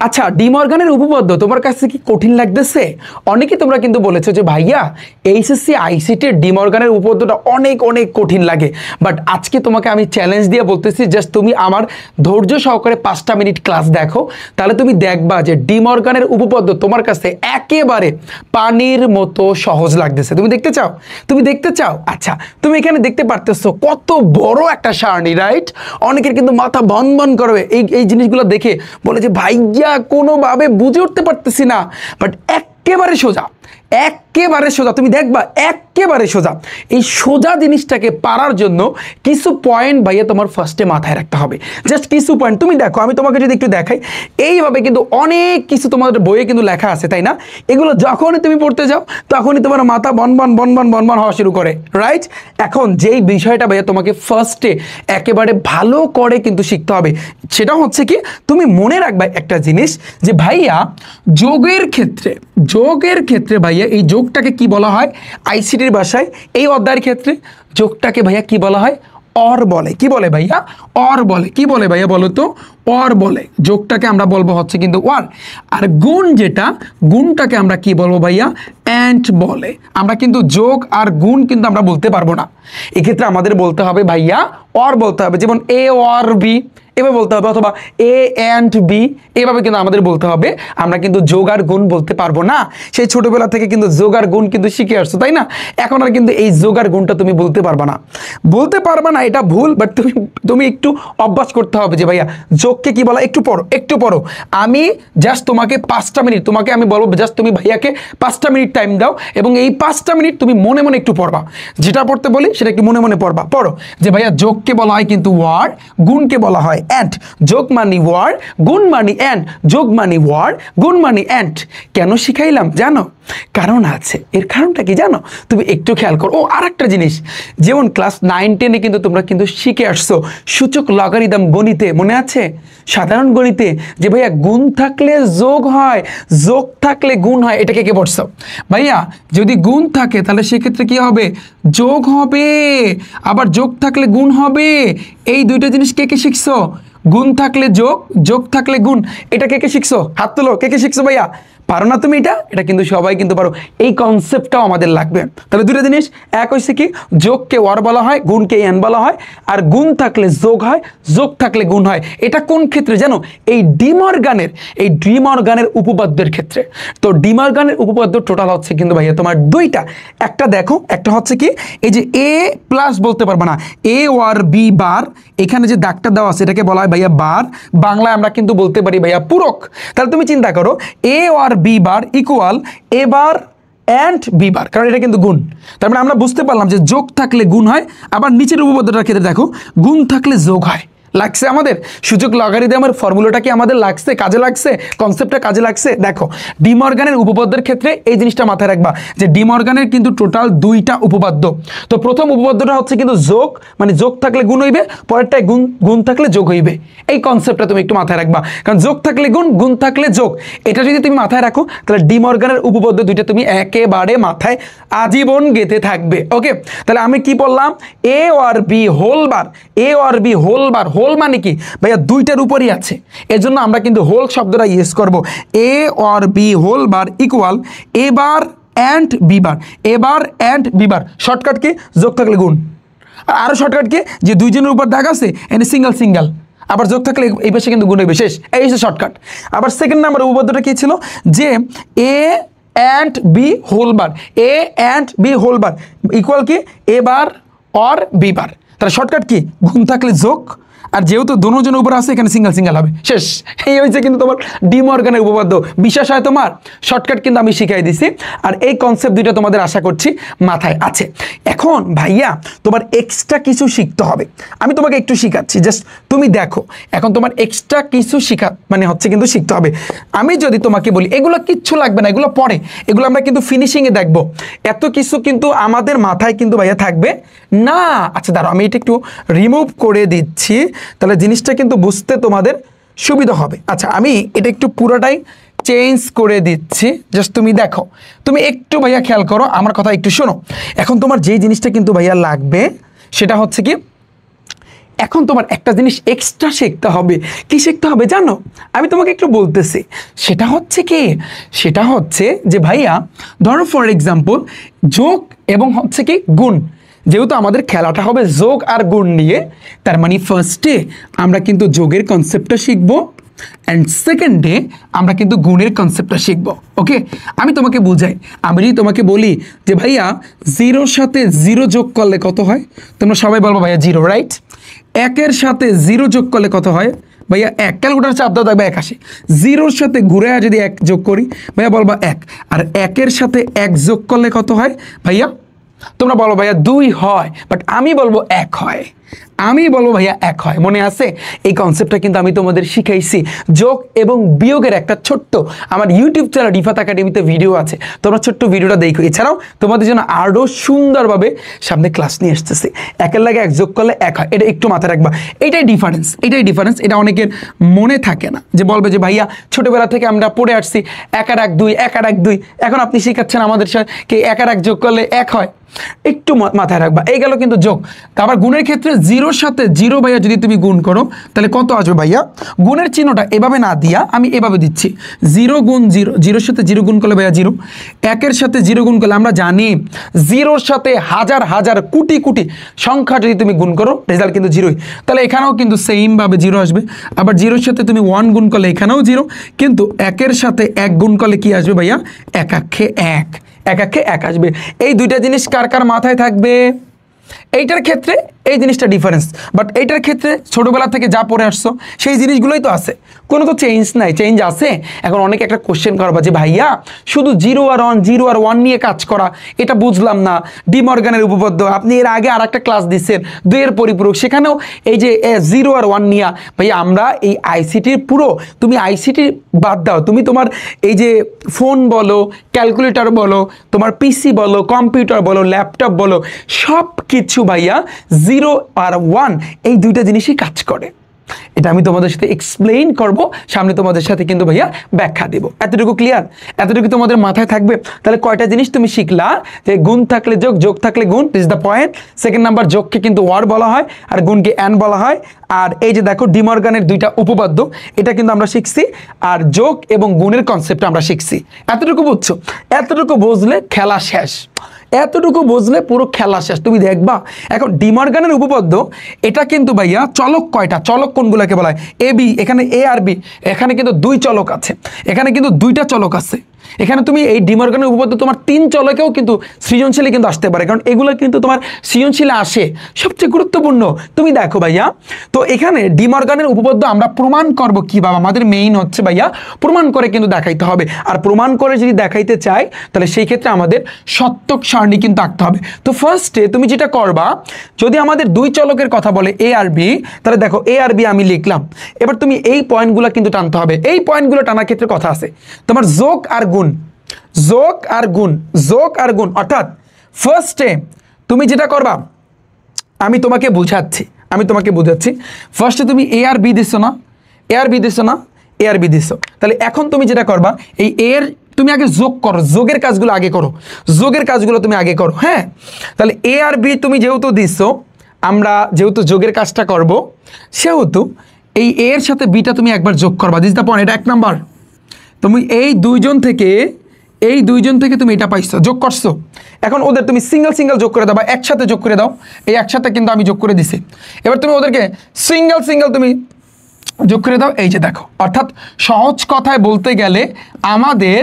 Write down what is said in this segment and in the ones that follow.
আচ্ছা, ডি মর্গানের উপপাদ্য তোমার কাছে কি কঠিন লাগতেছে? অনেকে তোমরা কিন্তু বলেছো যে ভাইয়া এইচএসসি আইসিটির ডি মর্গানের উপপাদ্যটা অনেক অনেক কঠিন লাগে। বাট আজকে তোমাকে আমি চ্যালেঞ্জ দিয়ে বলতেছি, জাস্ট তুমি আমার ধৈর্য সহকারে 5টা মিনিট ক্লাস দেখো, তাহলে তুমি দেখবা যে ডি মর্গানের উপপাদ্য তোমার কাছে একেবারে পানির মতো সহজ লাগতেছে। তুমি দেখতে চাও? তুমি দেখতে চাও? আচ্ছা, তুমি এখানে দেখতে পারতেছো কত বড় একটা সারণী, রাইট? অনেকের কিন্তু মাথা বন বন করবে এই জিনিসগুলো দেখে, বলে যে ভাইয়া কোনোভাবে বুঝে উঠতে পারতেছি না। বাট একেবারে সোজা, একেবারে সোজা, তুমি দেখবা একেবারে সোজা। এই সোজা জিনিসটাকে পারার জন্য কিছু পয়েন্ট ভাইয়া তোমার ফার্স্টে মাথায় রাখতে হবে। জাস্ট কিছু পয়েন্ট তুমি দেখো, আমি তোমাকে যদি একটু দেখাই, এইভাবে কিন্তু অনেক কিছু তোমাদের বইয়ে কিন্তু লেখা আছে, তাই না? এগুলো যখনই তুমি পড়তে যাও তখনই তোমার মাথা বনবন বনবন বনবন হওয়া শুরু করে, রাইট? এখন যেই বিষয়টা ভাইয়া তোমাকে ফার্স্টে একেবারে ভালো করে কিন্তু শিখতে হবে, সেটা হচ্ছে কি, তুমি মনে রাখবা একটা জিনিস যে ভাইয়া যোগের ক্ষেত্রে ভাইয়া এই যোগটাকে কি বলা হয় আইসিটির ভাষায়? এই অধ্যায়ের ক্ষেত্রে যোগটাকে ভাইয়া কি বলা হয়? অর বলে। কি বলে ভাইয়া? অর বলে। কি বলে ভাইয়া বলো তো? অর বলে। যোগটাকে আমরা বলবো হচ্ছে কিন্তু ওয়ার। আর গুণ যেটা, গুণটাকে আমরা কি বলবো ভাইয়া? অ্যান্ড বলে। আমরা কিন্তু যোগ আর গুণ কিন্তু আমরা বলতে পারবো না, এক্ষেত্রে আমাদের বলতে হবে ভাইয়া অর বলতে হবে। যেমন এ অর বি এভাবে বলতে হবে, অথবা এ অ্যান্ড বি এভাবে কিন্তু আমাদের বলতে হবে। আমরা কিন্তু যোগ আর গুণ বলতে পারবো না। সেই ছোটবেলা থেকে কিন্তু যোগ আর গুণ কিন্তু শিখে আসছো, তাই না? এখন আর কিন্তু এই যোগ আর গুণটা তুমি বলতে পারবা না, এটা ভুল। বাট তুমি একটু অভ্যাস করতে হবে যে ভাইয়া যোগকে কি বলা। একটু পড়ো। আমি জাস্ট তোমাকে 5টা মিনিট তোমাকে আমি বলবো, জাস্ট তুমি ভাইয়াকে 5টা মিনিট টাইম দাও, এবং এই 5টা মিনিট তুমি মনে মনে একটু পড়বা। যেটা পড়তে বলি সেটা একটু মনে মনে পড়ো যে ভাইয়া যোগকে বলা হয় কিন্তু ওয়ার্ড, গুণকে বলা হয় অ্যান্ড। যোগ মানি ওয়ার্ড, গুণ মানি অ্যান্ড। যোগ মানি ওয়ার্ড, গুণ মানি অ্যান্ড। কেন শিখাইলাম জানো? কারণ আছে। এর কারণটা কি জানো? তুমি একটু খেয়াল করো। ও আর একটা জিনিস, যেমন ক্লাস 9-10-এ কিন্তু তোমরা কিন্তু শিখে আসছো সূচক লগারিদম গণিতে, মনে আছে? সাধারণ গণিতে যে ভাইয়া গুণ থাকলে যোগ হয়, যোগ থাকলে গুণ হয়। এটা কে পড়ছো ভাইয়া? যদি গুণ থাকে তাহলে সেক্ষেত্রে কি হবে? যোগ হবে। আবার যোগ থাকলে গুণ হবে। এই দুইটা জিনিস কে শিখছো? গুণ থাকলে যোগ, যোগ থাকলে গুণ। এটা কে শিখছো? হাত তোলো, কে শিখছো ভাইয়া? পারো না তুমি? এটা কিন্তু সবাই কিন্তু পারো। এই কনসেপ্টটাও আমাদের লাগবে। তাহলে দুটো জিনিস, এক হচ্ছে কি, যোগকে ওয়ার বলা হয়, গুণকে এন বলা হয়। আর গুণ থাকলে যোগ হয়, যোগ থাকলে গুণ হয়। এটা কোন ক্ষেত্রে জানো? এই ডি মর্গানের উপপাদ্যের ক্ষেত্রে। তো ডি মর্গানের উপপাদ্য টোটাল হচ্ছে কিন্তু ভাইয়া তোমার দুইটা। একটা দেখো, একটা হচ্ছে কি, এই যে এ প্লাস বলতে পারবে না, এ ওয়ার বি বার, এখানে যে দাগটা দেওয়া আছে এটাকে বলা হয় ভাইয়া বার। বাংলায় আমরা কিন্তু বলতে পারি ভাইয়া পূরক। তাহলে তুমি চিন্তা করো, A or B bar equal A bar and B bar, কারণ এটা কিন্তু গুণ। তার মানে আমরা বুঝতে পারলাম যে যোগ থাকলে গুণ হয়। আবার নিচের উপপাদ্যটার ক্ষেত্রে দেখো, গুণ থাকলে যোগ হয়। লাগছে আমাদের সূচক লগারিদমের ফর্মুলাটা কি আমাদের লাগছে? কাজে লাগছে? কনসেপ্টটা কাজে লাগছে? দেখো, ডি মর্গানের উপপাদ্যের ক্ষেত্রে এই জিনিসটা মাথায় রাখবা যে ডি মর্গানের কিন্তু টোটাল 2টা উপপাদ্য। তো প্রথম উপপাদ্যটা হচ্ছে কিন্তু যোগ, মানে যোগ থাকলে গুণ হইবে, পরেরটায় গুণ থাকলে যোগ হইবে। এই কনসেপ্টটা তুমি একটু মাথায় রাখবা, কারণ যোগ থাকলে গুণ, গুণ থাকলে যোগ। এটা যদি তুমি মাথায় রাখো তাহলে ডি মর্গানের উপপাদ্য 2টা তুমি একেবারে মাথায় আজীবন গেঁথে থাকবে। ওকে, তাহলে আমি কি বললাম? এ আর বি হোল বার, এ আর বি হোল বার। হোল মানে কি ভাইয়া? 2টার উপরই আছে, এজন্য আমরা কিন্তু হোল শব্দটা ইউজ করব। এ আর B whole bar equal A bar and B bar, A bar and B bar. Shortcut কি? যোগ থাকলে গুণ। আর আরো শর্টকাট কি? যে 2জনের উপর দাগ আছে এনে সিঙ্গেল, আবার যোগ থাকলে এই পাশে কিন্তু গুণ হইবে, শেষ। এই হচ্ছে শর্টকাট। আবার সেকেন্ড নাম্বার উপপাদ্যটা কি ছিল? যে A and B whole bar, A and B whole bar equal কি? A bar or B bar. তাহলে শর্টকাট কি? গুণ থাকলে যোগ, আর যেহেতু দুজনের উপর আছে এখানে সিঙ্গেল হবে, শেষ। এই হচ্ছে কিন্তু তোমার ডি মর্গানের উপপাদ্য। বিশ্বাস হয় তোমার? শর্টকাট কিন্তু আমি শিখাই দিছি। আর এই কনসেপ্ট 2টা তোমাদের আশা করছি মাথায় আছে। এখন ভাইয়া তোমার এক্সট্রা কিছু শিখতে হবে। আমি তোমাকে একটু শিখাচ্ছি, জাস্ট তুমি দেখো। এখন তোমার এক্সট্রা কিছু মানে হচ্ছে কিন্তু শিখতে হবে। আমি যদি তোমাকে বলি এগুলো কিচ্ছু লাগবে না, এগুলো পরে, এগুলো আমরা কিন্তু ফিনিশিংয়ে দেখবো। এত কিছু কিন্তু আমাদের মাথায় কিন্তু ভাইয়া থাকবে না। আচ্ছা দাঁড়াও, আমি এটা একটু রিমুভ করে দিচ্ছি, তাহলে জিনিসটা কিন্তু বুঝতে তোমাদের সুবিধা হবে। আচ্ছা, আমি এটা একটু পুরোটাই চেঞ্জ করে দিচ্ছি, জাস্ট তুমি দেখো। তুমি একটু ভাইয়া খেয়াল করো, আমার কথা একটু শোনো। এখন তোমার যেই জিনিসটা কিন্তু ভাইয়া লাগবে সেটা হচ্ছে কি, এখন তোমার একটা জিনিস এক্সট্রা শিখতে হবে। কি শিখতে হবে জানো? আমি তোমাকে একটু বলতেছি। সেটা হচ্ছে কি, সেটা হচ্ছে যে ভাইয়া ধরো ফর এক্সাম্পল যোগ এবং হচ্ছে কি গুণ, যেহেতু আমাদের খেলাটা হবে যোগ আর গুণ নিয়ে, তার মানে ফার্স্টে আমরা কিন্তু যোগের কনসেপ্টটা শিখবো অ্যান্ড সেকেন্ডে আমরা কিন্তু গুণের কনসেপ্টটা শিখবো। ওকে, আমি তোমাকে বুঝাই। আমি যদি তোমাকে বলি যে ভাইয়া 0-র সাথে 0 যোগ করলে কত হয়, তোমরা সবাই বলবো ভাইয়া 0, রাইট? 1-এর সাথে 0 যোগ করলে কত হয় ভাইয়া 1, ক্যালকুলেটার চাপ দাও দেখবে 1 আসে। 0-র সাথে ঘুরে যদি 1 যোগ করি ভাইয়া বলবা 1, আর 1-এর সাথে 1 যোগ করলে কত হয় ভাইয়া? তোমরা বলো ভাইয়া 2 হয়, বাট আমি বলবো 1 হয়। আমি বলবো ভাইয়া 1 হয়। মনে আছে? এই কনসেপ্টটা কিন্তু আমি তোমাদের শিখাইছি। যোগ এবং বিয়োগের একটা ছোট্ট আমার ইউটিউব চ্যানেল রিফাত একাডেমিতে ভিডিও আছে, তোমরা ছোট্ট ভিডিওটা দেখো। এছাড়াও তোমাদের জন্য আরও সুন্দরভাবে সামনে ক্লাস নিয়ে আসতেছি। 1-এর লাগে 1 যোগ করলে 1 হয়, এটা একটু মাথায় রাখবা। এটাই ডিফারেন্স, এটাই ডিফারেন্স। এটা অনেকের মনে থাকে না, যে বলবে যে ভাইয়া ছোটবেলা থেকে আমরা পড়ে আসছি 1 আর 1 2, 1 আর 1 2, এখন আপনি শেখাচ্ছেন আমাদের সাথে 1 আর 1 যোগ করলে 1 হয়। একটু মাথায় রাখবা। এই গেল কিন্তু যোগ। আবার গুণের ক্ষেত্রে 0-র সাথে 0 ভাইয়া যদি তুমি গুণ করো তাহলে কত আসবে ভাইয়া? গুণের চিহ্নটা এভাবে না দিয়া আমি এভাবে দিচ্ছি, 0 গুণ 0, 0-র সাথে 0 গুণ করলে ভাইয়া 0, 1-এর সাথে 0 গুণ করলে আমরা জানি 0-র সাথে হাজার হাজার কোটি কোটি সংখ্যা যদি তুমি গুণ করো রেজাল্ট কিন্তু 0ই। তাহলে এখানেও কিন্তু সেইমভাবে 0 আসবে। আবার 0-র সাথে তুমি 1 গুণ করলে এখানেও 0, কিন্তু 1-এর সাথে 1 গুণ করলে কি আসবে ভাইয়া? 1 একে 1, 1 একে 1 আসবে। এই দুইটা জিনিস কার কার মাথায় থাকবে? এইটার ক্ষেত্রে এই জিনিসটা ডিফারেন্স, বাট এইটার ক্ষেত্রে ছোটবেলা থেকে যা পড়ে আসছো সেই জিনিসগুলোই তো আছে, কোনো তো চেঞ্জ নাই। চেঞ্জ আছে। এখন অনেকে একটা কোশ্চেন করবা যে ভাইয়া শুধু 0 আর 1, 0 আর 1 নিয়ে কাজ করা, এটা বুঝলাম না। ডি মর্গানের উপপাদ্য আপনি এর আগে আর একটা ক্লাস দিচ্ছেন 2 এর পরিপূরক, সেখানেও এই যে 0 আর 1 নিয়ে। ভাইয়া আমরা এই আইসিটির পুরো, তুমি আইসিটি বাদ দাও, তুমি তোমার এই যে ফোন বলো, ক্যালকুলেটর বলো, তোমার পিসি বলো, কম্পিউটার বলো, ল্যাপটপ বলো, সব কিছু ভাইয়া 0 আর 1 এই দুইটা জিনিসই কাজ করে। এটা আমি তোমাদের সাথে এক্সপ্লেইন করব, সামনে তোমাদের সাথে কিন্তু ভাইয়া ব্যাখ্যা দেব। এতটুকু ক্লিয়ার? এতটুকু তোমাদের মাথায় থাকবে? তাহলে কয়টা জিনিস তুমি শিখলা, যে গুণ থাকলে যোগ, যোগ থাকলে গুণ, is the point. Second number, যোগকে কিন্তু ওয়ার বলা হয় আর গুণকে অ্যান বলা হয়। আর এই যে দেখো ডি মর্গানের দুইটা উপপাদ্য, এটা কিন্তু আমরা শিখছি, আর যোগ এবং গুণের কনসেপ্ট আমরা শিখছি। এতটুকু বুঝছো? এতটুকু বুঝলে খেলা শেষ। এতটুকু বুঝলে পুরো খেলা শেষ। তুমি দেখবা এখন ডি মর্গানের উপপাদ্য, এটা কিন্তু ভাইয়া চলক কয়টা, চলক কোনগুলোকে বলা হয়? এ বি, এখানে এ আর বি, এখানে কিন্তু 2 চলক আছে, এখানে কিন্তু 2টা চলক আছে। এখানে তুমি এই ডি মর্গানের উপপাদ্য তোমার 3 চলকেও কিন্তু সৃজনশীলে কিন্তু আসতে পারে, কারণ এগুলো কিন্তু তোমার সৃজনশীলে আসে। সবচেয়ে গুরুত্বপূর্ণ তুমি দেখো ভাইয়া, তো এখানে ডি মর্গানের উপপাদ্য আমরা প্রমাণ করব কিভাবে? আমাদের মেইন হচ্ছে ভাইয়া প্রমাণ করে কিন্তু দেখাইতে হবে। আর প্রমাণ করে যদি দেখাইতে চাই তাহলে সেই ক্ষেত্রে আমাদের সত্যক সারণী কিন্তু আঁকতে হবে। তো ফার্স্টে তুমি যেটা করবা, যদি আমাদের 2 চলকের কথা বলে এ আর বি, তাহলে দেখো এ আর বি আমি লিখলাম। এবার তুমি এই পয়েন্টগুলো কিন্তু টানতে হবে। এই পয়েন্টগুলো টানার ক্ষেত্রে কথা আছে তোমার যোগ আর গুণ, যোগ আর গুণ, যোগ আর গুণ। অর্থাৎ ফার্স্টে তুমি যেটা করবা, আমি তোমাকে বুঝাচ্ছি, ফার্স্টে তুমি এ আর বি দিছো না, এ আর বি দিছো না, এ আর বি দিছো। তাহলে এখন তুমি যেটা করবা, এই এর তুমি আগে যোগ করো, যোগের কাজগুলো আগে করো, যোগের কাজগুলো তুমি আগে করো। হ্যাঁ, তাহলে এ আর বি তুমি যেহেতু দিছো, আমরা যেহেতু যোগের কাজটা করব, সেহেতু এই এ এর সাথে বিটা তুমি একবার যোগ করবা। This the point. এটা 1 নাম্বার। তুমি এই দুইজন থেকে তুমি এটা পাইছো, যোগ করছো। এখন ওদের তুমি সিঙ্গেল সিঙ্গেল যোগ করে দাও বা একসাথে যোগ করে দাও। এই একসাথে কিন্তু আমি যোগ করে দিছি। এবার তুমি ওদেরকে সিঙ্গেল সিঙ্গেল তুমি যোগ করে দাও। এই যে দেখো, অর্থাৎ সহজ কথায় বলতে গেলে আমাদের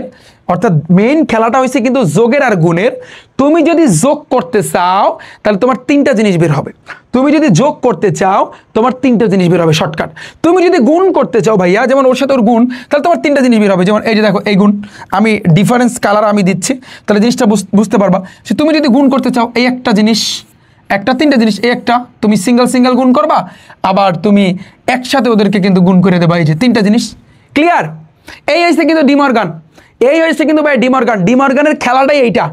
অর্থাৎ মেইন খেলাটা হয়েছে কিন্তু যোগের আর গুণের। তুমি যদি যোগ করতে চাও তাহলে তোমার 3টা জিনিস বের হবে। তুমি যদি যোগ করতে চাও তোমার 3টা জিনিস বের হবে শর্টকাট। তুমি যদি গুণ করতে চাও ভাইয়া, যেমন ওর সাথে ওর গুণ, তাহলে তোমার 3টা জিনিস বের হবে। যেমন এই যে দেখো এই গুণ, আমি ডিফারেন্স কালার আমি দিচ্ছি, তাহলে জিনিসটা বুঝতে পারবা। সে তুমি যদি গুণ করতে চাও এই একটা জিনিস, একটা 3টা জিনিস, এই একটা তুমি সিঙ্গেল সিঙ্গেল গুণ করবা, আবার তুমি একসাথে ওদেরকে কিন্তু গুণ করে দেবা। এই যে 3টা জিনিস ক্লিয়ার। এই হয়েছে কিন্তু ডি মর্গান, এই হয়েছে কিন্তু ভাই ডি মর্গান। ডি মর্গানের খেলাটাই এইটা,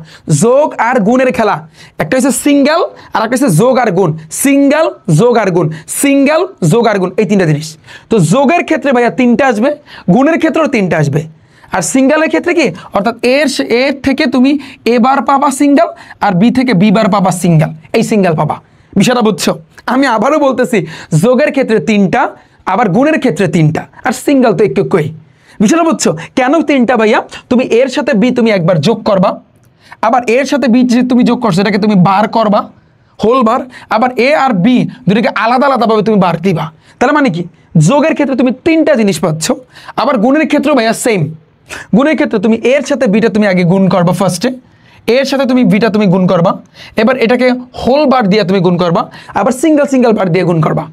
যোগ আর গুণের খেলা। একটা হচ্ছে সিঙ্গেল আর একটা হচ্ছে যোগ আর গুণ, সিঙ্গেল যোগ আর গুণ, সিঙ্গেল যোগ আর গুণ, এই 3টা জিনিস। তো যোগের ক্ষেত্রে ভাইয়া 3টা আসবে, গুণের ক্ষেত্রেও 3টা আসবে। আর সিঙ্গেলের ক্ষেত্রে কি, অর্থাৎ এর থেকে তুমি এ বার পাবা সিঙ্গেল, আর বি থেকে বি বার পাবা সিঙ্গেল, এই সিঙ্গেল পাবা। বিষয়টা বুঝছো? আমি আবারও বলতেছি, যোগের ক্ষেত্রে 3টা, আবার গুণের ক্ষেত্রে 3টা, আর সিঙ্গেল তো একটু কই। বিষয়টা বুঝছো? কেন 3টা ভাইয়া? তুমি এর সাথে বি তুমি একবার যোগ করবা, আবার এর সাথে বি যে তুমি যোগ করছো এটাকে তুমি বার করবা, হোল বার, আবার এ আর বি দুটোকে আলাদা আলাদাভাবে তুমি বার দিবা। তাহলে মানে কি, যোগের ক্ষেত্রে তুমি 3টা জিনিস পাচ্ছ। আবার গুণের ক্ষেত্রেও ভাইয়া সেম। গুণের ক্ষেত্রে তুমি এর সাথে বিটা তুমি আগে গুণ করবা, ফার্স্টে এর সাথে তুমি বিটা তুমি গুণ করবা, এবার এটাকে হোল বার দিয়ে তুমি গুণ করবা, আবার সিঙ্গেল সিঙ্গেল বার দিয়ে গুণ করবা।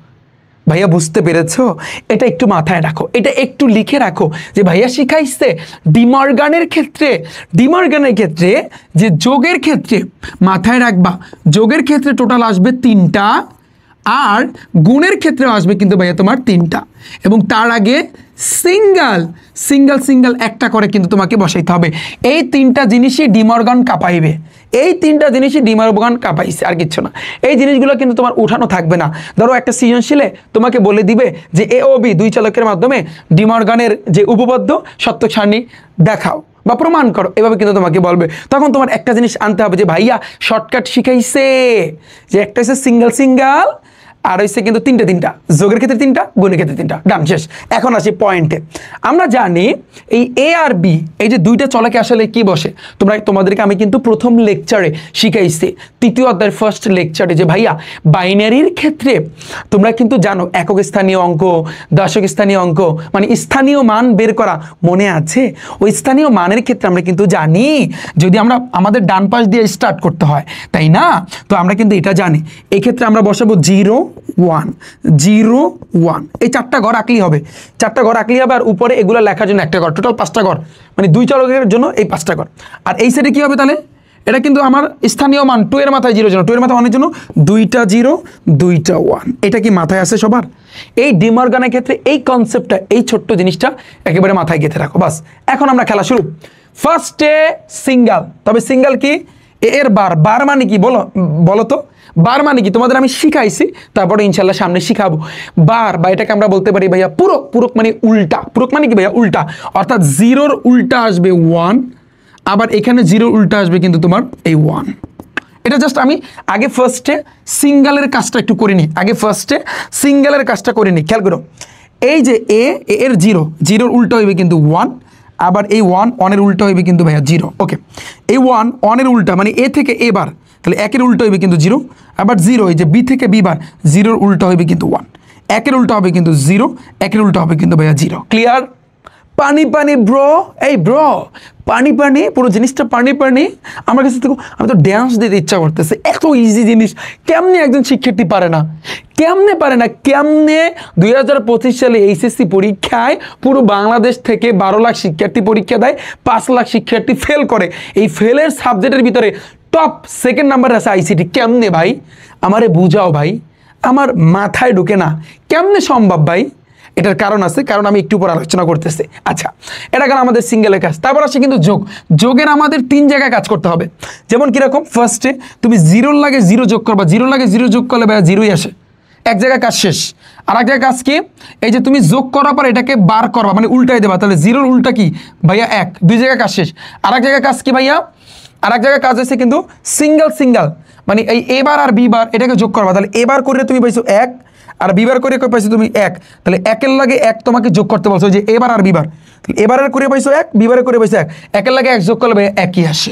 ভাইয়া বুঝতে পেরেছো? এটা একটু মাথায় রাখো, এটা একটু লিখে রাখো যে ভাইয়া শিখাইছে ডিমর্গানের ক্ষেত্রে যে যোগের ক্ষেত্রে মাথায় রাখবা, যোগের ক্ষেত্রে টোটাল আসবে 3টা, আর গুণের ক্ষেত্রে আসবে কিন্তু ভাইয়া তোমার 3টা, এবং তার আগে সিঙ্গেল সিঙ্গেল সিঙ্গেল একটা করে কিন্তু তোমাকে বসাইতে হবে। এই 3টা জিনিসই ডিমর্গান কাঁপাইবে, এই 3টা জিনিসই ডিমর্গান কাঁপাইছে, আর কিচ্ছু না। এই জিনিসগুলো কিন্তু তোমার উঠানো থাকবে না। ধরো একটা সৃজনশীলে তোমাকে বলে দিবে যে এ ও বি দুই চালকের মাধ্যমে ডিমর্গানের যে উপপাদ্য সত্য সারণী দেখাও বা প্রমাণ করো, এভাবে কিন্তু তোমাকে বলবে। তখন তোমার একটা জিনিস আনতে হবে যে ভাইয়া শর্টকাট শিখাইছে, যে একটা হচ্ছে সিঙ্গেল সিঙ্গেল, আর হচ্ছে কিন্তু 3টা, যোগের ক্ষেত্রে 3টা, গুণের ক্ষেত্রে 3টা। ডান, শেষ। এখন আসি পয়েন্টে। আমরা জানি এই এ আর বি এই যে 2টা চলকে আসলে কি বসে, তোমাদেরকে আমি কিন্তু প্রথম লেকচারে শিখাইছি, 3য় অধ্যায়ের ফার্স্ট লেকচারে, যে ভাইয়া বাইনারির ক্ষেত্রে তোমরা কিন্তু জানো একক স্থানীয় অঙ্ক, দশক স্থানীয় অঙ্ক, মানে স্থানীয় মান বের করা মনে আছে? ওই স্থানীয় মানের ক্ষেত্রে আমরা কিন্তু জানি যদি আমাদের ডান পাশ দিয়ে স্টার্ট করতে হয়, তাই না? তো আমরা কিন্তু এটা জানি। এই ক্ষেত্রে আমরা বসাবো 0 1 0 1, এই 4টা ঘর আঁকলেই হবে, 4টা ঘর আঁকলেই হবে। আর উপরে এগুলো লেখার জন্য একটা ঘর, টোটাল 5টা ঘর, মানে 2 চলকের জন্য এই 5টা ঘর। আর এই সাইডে কি হবে তাহলে? এটা কিন্তু আমার স্থানীয় মান 2 এর মাথায় 0 জন্য, 2 এর মাথায় 1 এর জন্য 2টা 0 2টা 1। এটা কি মাথায় আছে সবার? এই ডিমর্গানের ক্ষেত্রে এই কনসেপ্টটা, এই ছোট্ট জিনিসটা একেবারে মাথায় গেঁথে রাখো। বাস, এখন আমরা খেলা শুরু। ফার্স্টে সিঙ্গেল, তবে সিঙ্গেল কি? এর বার মানে কি বলো তো? বার মানে কি তোমাদের আমি শিখাইছি, তারপরে ইনশাল্লাহ সামনে শিখাবো। বার বা এটাকে আমরা বলতে পারি ভাইয়া পূরক। পূরক মানে উল্টা। পূরক মানে কি ভাইয়া? উল্টা। অর্থাৎ 0-র উল্টা আসবে 1, আবার এখানে 0-র উল্টা আসবে কিন্তু তোমার এই 1। এটা জাস্ট আমি আগে ফার্স্টে সিঙ্গেলের কাজটা একটু করে নিই, খেয়াল করো। এই যে এর 0-র উল্টা হইবে কিন্তু 1, আবার এই 1-এর উল্টা হইবে কিন্তু ভাইয়া 0। ওকে, এই 1-এর উল্টা মানে এ থেকে এ বার, তাহলে 1-এর উল্টা হইবে কিন্তু 0, আবার 0 এই যে বি থেকে বি বার, 0-র উল্টা হইবে কিন্তু 1, 1-এর উল্টা হবে কিন্তু 0, 1-এর উল্টা হবে কিন্তু ভাইয়া 0। ক্লিয়ার? পানি ব্রো, এই ব্রো পানি পুরো জিনিসটা পানি। আমার কাছে তো আমি তো ড্যান্স দিতে ইচ্ছা করতেছে, এত ইজি জিনিস কেমনে একজন শিক্ষার্থী পারে না? কেমনে 2025 সালে এইচএসসি পরীক্ষায় পুরো বাংলাদেশ থেকে 12 লাখ শিক্ষার্থী পরীক্ষা দেয়, 5 লাখ শিক্ষার্থী ফেল করে। এই ফেলের সাবজেক্টের ভিতরে টপ 2nd নাম্বার আছে আইসিটি। কেমনে ভাই? আমারে বুঝাও ভাই, আমার মাথায় ঢুকে না, কেমনে সম্ভব ভাই? এটার কারণ আছে, কারণ আমি একটু পর আলোচনা করতেছি। আচ্ছা, এটা গেল আমাদের সিঙ্গেলের কাজ। তারপর আসছে কিন্তু যোগের আমাদের 3 জায়গায় কাজ করতে হবে। যেমন কিরকম? ফার্স্টে তুমি 0-র লাগে 0 যোগ করবা, 0-র লাগে 0 যোগ করলে ভাইয়া 0ই আসে, এক জায়গায় কাজ শেষ। আর এক জায়গায় কাজ কি? এই যে তুমি যোগ করার পর এটাকে বার করবা, মানে উল্টাই দেবা, তাহলে 0-র উল্টা কি ভাইয়া 1, 2 জায়গায় কাজ শেষ। আর এক জায়গায় কাজ কি ভাইয়া? আর এক জায়গায় কাজ হচ্ছে কিন্তু সিঙ্গেল, মানে এই এ বার আর বি বার এটাকে যোগ করবা, তাহলে এ বার করে তুমি পাইছো 1, আর বিবার করে পাইছো তুমি 1, তাহলে 1-এর লাগে 1 তোমাকে যোগ করতে বলছো, যে এবার আর বিবার, এবারের করে পাইছো 1, বিবারের করে পাইছো 1, 1-এর লাগে 1 যোগ করলে ভাই 1ই আসে।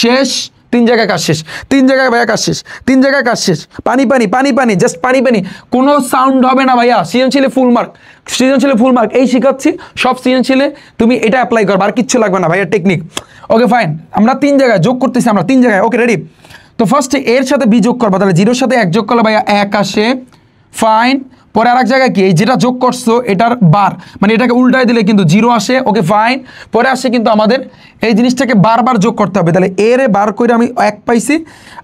শেষ। 3 জায়গায় কাজ শেষ, 3 জায়গায় ভাইয়া কাজ শেষ, 3 জায়গায় কাজ শেষ। পানি, জাস্ট পানি। কোনো সাউন্ড হবে না ভাইয়া। সৃজনশীলে ফুল মার্ক এই শিখাচ্ছি, সব সৃজনশীলে তুমি এটা অ্যাপ্লাই করবে, আর কিচ্ছু লাগবে না ভাইয়া, টেকনিক। ওকে ফাইন, আমরা 3 জায়গায় যোগ করতেছি, আমরা 3 জায়গায়। Okay ready? তো ফার্স্টে এর সাথে বি যোগ করবা, তাহলে 0-র সাথে 1 যোগ করলে ভাইয়া 1 আসে। ফাইন। পরে আর এক জায়গায় কি, যেটা যোগ করছো এটার বার, মানে এটাকে উল্টাই দিলে কিন্তু 0 আসে। Okay fine. পরে আসে কিন্তু আমাদের এই জিনিসটাকে বারবার যোগ করতে হবে, তাহলে এর বার করে আমি 1 পাইছি,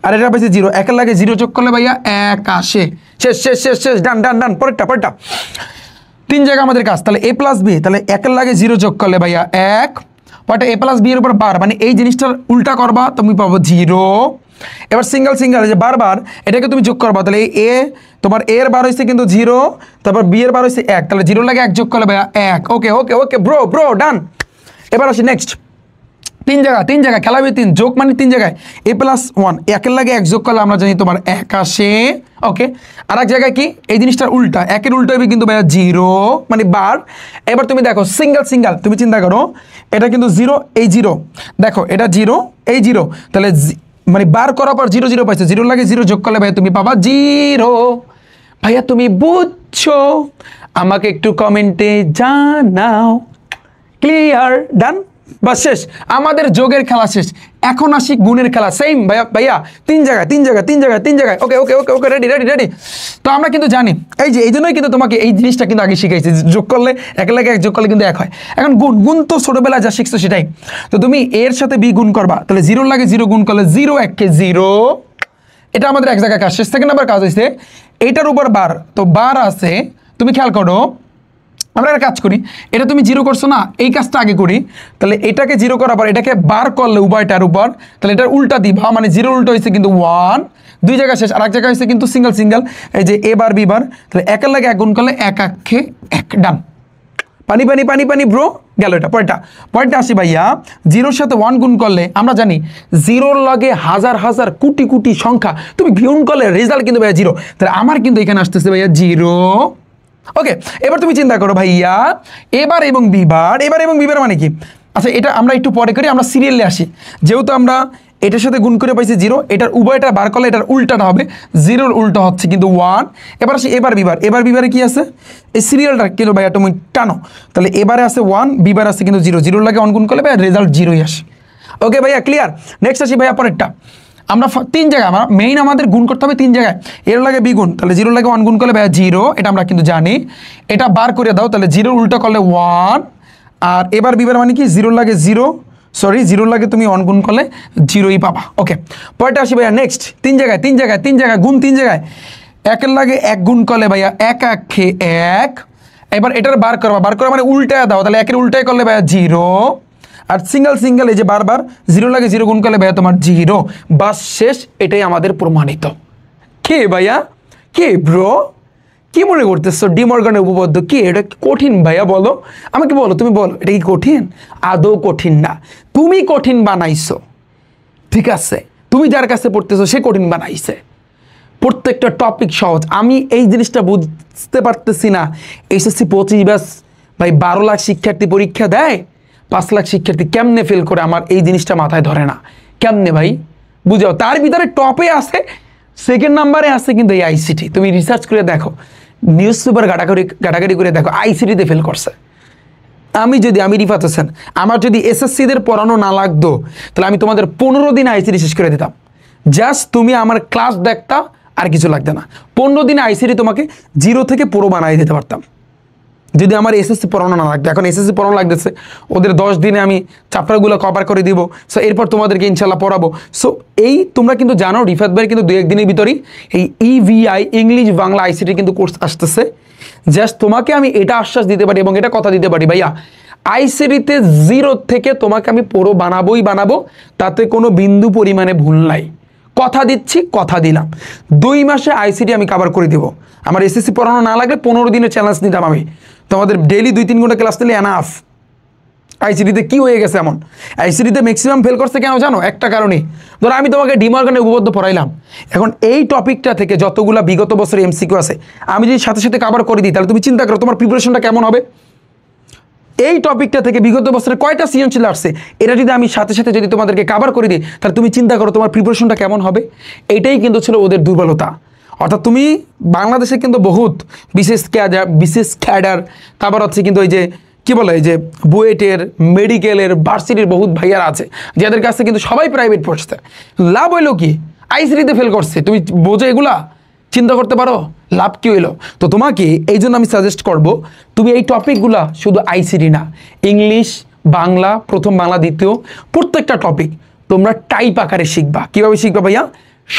আর এটা পাইছি 0, 1-এর লাগে 0 যোগ করলে ভাইয়া 1 আসে। শেষ। ডান। পরেরটা 3 জায়গা আমাদের কাজ। তাহলে a + b, তাহলে 1-এর লাগে 0 যোগ করলে ভাইয়া 1, পরে a + b এর উপর বার, মানে এই জিনিসটার উল্টা করবা, তুমি পাবো 0। এবার সিঙ্গেল যে বারবার এটাকে তুমি যোগ করবা, তাহলে এ তোমার এর বার হয়েছে কিন্তু 0, তারপর বি এর বার হয়েছে 1, তাহলে 0-র লাগে 1 যোগ করলে ভাইয়া 1। ওকে ব্রো ডান। এবার আসি নেক্সট। 3 জায়গা খেলাবে 3 যোগ, মানে 3 জায়গায় a + 1, 1-এর লাগে 1 যোগ করলে আমরা জানি তোমার 1 আসে। ওকে, আর এক জায়গায় কি এই জিনিসটার উল্টা, একের উল্টা হবে কিন্তু ভাইয়া জিরো, মানে বার। এবার তুমি দেখো সিঙ্গেল সিঙ্গেল, তুমি চিন্তা করো এটা কিন্তু জিরো, এই জিরো, দেখো এটা জিরো, এই জিরো, তাহলে মানে বার করার পর জিরো জিরো পাইছো, জিরো লাগে জিরো যোগ করলে ভাইয়া তুমি পাবা জিরো। ভাইয়া তুমি বুঝছো? আমাকে একটু কমেন্টে জানাও। ক্লিয়ার? ডান? বাস শেষ, আমাদের যোগের খেলা শেষ। এখন আসি গুণের খেলা। সেম ভাইয়া, ভাইয়া তিন জায়গায় তিন জায়গায় তিন জায়গায় তিন জায়গায়। ওকে ওকে ওকে ওকে, রেডি রেডি রেডি। তো আমরা কিন্তু জানি এই যে এই জন্যই কিন্তু তোমাকে এই জিনিসটা কিন্তু আগে শিখাইছি, যোগ করলে এক লাগে এক, যোগ করলে কিন্তু এক হয়। এখন গুণ, গুণ তো ছোটবেলায় যা শিখছো সেটাই। তো তুমি এর সাথে বি গুণ করবা, তাহলে জিরোর লাগে জিরো গুণ করলে জিরো একে জিরো। এটা আমাদের এক জায়গায় কাজ শেষ। সেকেন্ড নাম্বার কাজ হয়েছে এইটার উপর বার, তো বার আছে, তুমি খেয়াল করো আমরা একটা কাজ করি, এটা তুমি জিরো করছো না, এই কাজটা আগে করি। তাহলে এটাকে জিরো করার পর এটাকে বার করলে উভয়টার উপর, তাহলে এটার উল্টা দিবা, মানে জিরো উল্টা হয়েছে কিন্তু ওয়ান, দুই জায়গায় শেষ। আর এক জায়গায় হয়েছে কিন্তু সিঙ্গেল সিঙ্গেল, এই যে এ বার বি বার, তাহলে একের লাগে এক গুণ করলে এক আক্ষে এক, ডান। পানি পানি পানি পানি ব্রো, গেল এটা। পয়েন্টটা আসি ভাইয়া, জিরোর সাথে ওয়ান গুণ করলে আমরা জানি জিরোর লগে হাজার হাজার কোটি কোটি সংখ্যা, তুমি গুণ করলে রেজাল্ট কিন্তু ভাইয়া জিরো। তাহলে আমার কিন্তু এখানে আসতেছে ভাইয়া জিরো। ওকে, এবার তুমি চিন্তা করো ভাইয়া এবার এবং বিবার, এবার এবং বিবার মানে কি? আচ্ছা এটা আমরা একটু পরে করি, আমরা সিরিয়ালে আসি। যেহেতু আমরা এটার সাথে গুণ করে পাইছি জিরো, এটার উভয়টা বার করলে এটার উল্টাটা হবে, জিরোর উল্টা হচ্ছে কিন্তু ওয়ান। এবার আসি এবার বিবার, এবার বিবারে কি আছে? এই সিরিয়ালটা কিন্তু ভাইয়া তুমি টানো, তাহলে এবারে আছে ওয়ান, বিবার আছে কিন্তু জিরো, জিরোর লাগে ওয়ান গুণ করলে ভাইয়া রেজাল্ট জিরোই আসে। ওকে ভাইয়া ক্লিয়ার? নেক্সট আসি ভাইয়া পরেরটা। আমরা তিন জায়গায়, আমরা মেইন আমাদের গুণ করতে হবে তিন জায়গায়। এর লাগে বিগুণ, তাহলে জিরোর লাগে ওয়ান গুণ করলে ভাইয়া জিরো, এটা আমরা কিন্তু জানি। এটা বার করে দাও, তাহলে জিরোর উল্টা করলে ওয়ান। আর এবার বিবার মানে কি? জিরোর লাগে জিরো, সরি জিরোর লাগে তুমি ওয়ান গুণ করলে জিরোই পাবা। ওকে, পরেরটা আসি ভাইয়া নেক্সট, তিন জায়গায় তিন জায়গায় তিন জায়গায় গুণ, তিন জায়গায় একের লাগে এক গুণ করলে ভাইয়া এক আক্ষে এক। এবার এটার বার করবা, বার করা মানে উল্টায় দাও, তাহলে একের উল্টায় করলে ভাইয়া জিরো। আর সিঙ্গেল সিঙ্গেল এই যে বারবার জিরো লাগে জিরো গুণ করলে ভাইয়া তোমার জিরো। বাস শেষ, এটাই আমাদের প্রমাণিত। কে ভাইয়া? কে ব্রো? কি মনে করতেছো ডি মর্গানের উপপাদ্য কি এটা কঠিন ভাইয়া? বলো আমাকে, বলো তুমি বলো, এটা কি কঠিন? আদৌ কঠিন না, তুমি কঠিন বানাইছো। ঠিক আছে, তুমি যার কাছে পড়তেছো সে কঠিন বানাইছে। প্রত্যেকটা টপিক সহজ। আমি এই জিনিসটা বুঝতে পারতেছি না, এসএসসি 25 ব্যাচ ভাই 12 লাখ শিক্ষার্থী পরীক্ষা দেয়, 5 লাখ শিক্ষার্থী কেমনে ফেল করে, আমার এই জিনিসটা মাথায় ধরে না। কেমনে ভাই বুঝাও? তার ভিতরে টপে আছে, সেকেন্ড নাম্বারে আছে কিন্তু এই আইসিটি। তুমি রিসার্চ করে দেখো, নিউজ পেপার ঘাটাঘাটি করে দেখো, আইসিটিতে ফেল করছে। আমি রিফাত হোসেন, আমার যদি এসএসসিদের পড়ানো না লাগতো, তাহলে আমি তোমাদের 15 দিন আইসিটি শেষ করে দিতাম। জাস্ট তুমি আমার ক্লাস দেখতা, আর কিছু লাগতো না। 15 দিনে আইসিটি তোমাকে জিরো থেকে পুরো বানাই দিতে পারতাম, যদি আমার এসএসসি পড়ানো না লাগতো। এখন এসএসসি পড়ানো লাগতেছে, ওদের 10 দিনে আমি চ্যাপ্টারগুলো কভার করে দিব। সো এরপর তোমাদেরকে ইনশাল্লাহ পড়াবো। সো এই তোমরা কিন্তু জানো রিফাত ভাই কিন্তু 2-1 দিনের ভিতরেই এই ইভিআই ইংলিশ বাংলা আইসিটি কিন্তু কোর্স আসতেছে। জাস্ট তোমাকে আমি এটা আশ্বাস দিতে পারি এবং এটা কথা দিতে পারি ভাইয়া, আইসিটিতে জিরো থেকে তোমাকে আমি পুরো বানাবোই বানাবো, তাতে কোনো বিন্দু পরিমাণে ভুল নাই। কথা দিচ্ছি, কথা দিলাম, 2 মাসে আইসিটি আমি কভার করে দেবো। আমার এসএসসি পড়ানো না লাগলে 15 দিনের চ্যালেঞ্জ নিতাম আমি। তোমাদের ডেইলি 2-3 ঘন্টা ক্লাস নিলে এনাফ। আইসিটিতে কি হয়ে গেছে এমন? আইসিটিতে ম্যাক্সিমাম ফেল করছে কেন জানো? একটা কারণে, ধরো আমি তোমাকে ডি মর্গানের উপপাদ্য পড়াইলাম, এখন এই টপিকটা থেকে যতগুলা বিগত বছর এমসিকিউ আছে আমি যদি সাথে সাথে কভার করে দিই, তাহলে তুমি চিন্তা করো তোমার প্রিপারেশনটা কেমন হবে। এই টপিকটা থেকে বিগত বছরে কয়টা সৃজনশীল আসছে, এটা যদি আমি সাথে সাথে যদি তোমাদেরকে কভার করে দিই, তাহলে তুমি চিন্তা করো তোমার প্রিপারেশনটা কেমন হবে। এটাই কিন্তু ছিল ওদের দুর্বলতা। অর্থাৎ তুমি বাংলাদেশে কিন্তু বহুত বিশেষ ক্যাডার, তারপর হচ্ছে কিন্তু ওই যে কি বলে, এই যে বুয়েটের, মেডিকেলের, ভার্সিটির বহুত ভাইয়ারা আছে, যাদের কাছে কিন্তু সবাই প্রাইভেট পড়ছে। লাভ হইলো কি? আইসিটিতে ফেল করছে। তুমি বোঝো এগুলা? চিন্তা করতে পারো লাভ কি হইলো? তো তোমাকে এই জন্য আমি সাজেস্ট করব, তুমি এই টপিকগুলা শুধু আইসিটি না, ইংলিশ, বাংলা, প্রথম বাংলা, দ্বিতীয়, প্রত্যেকটা টপিক তোমরা টাইপ আকারে শিখবা। কীভাবে শিখবা ভাইয়া?